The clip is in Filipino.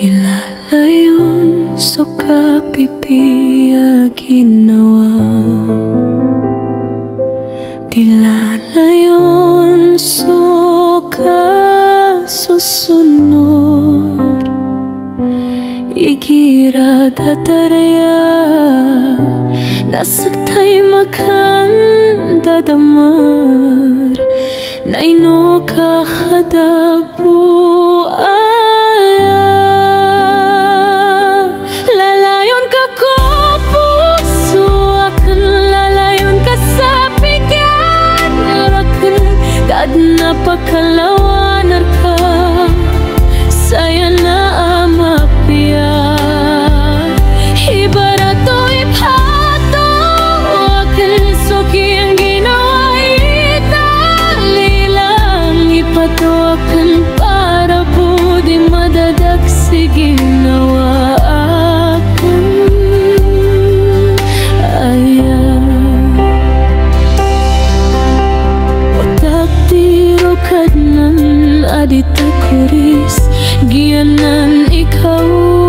Dilalayon sa kapipiya ginawa, dilalayon sa kasusunod, igira dataraya nasaktay makan dadamar naino kahadabu lalayon ka ko puso akan lalayon ka sa bigyan akan dad na pakalawanan ka saya na amapya ibarato ipato akan suki ang ginawa italilang ipato akan para budi madadak si ginawa akan ayah otak tiro kadnan adita kuris gianan ikaw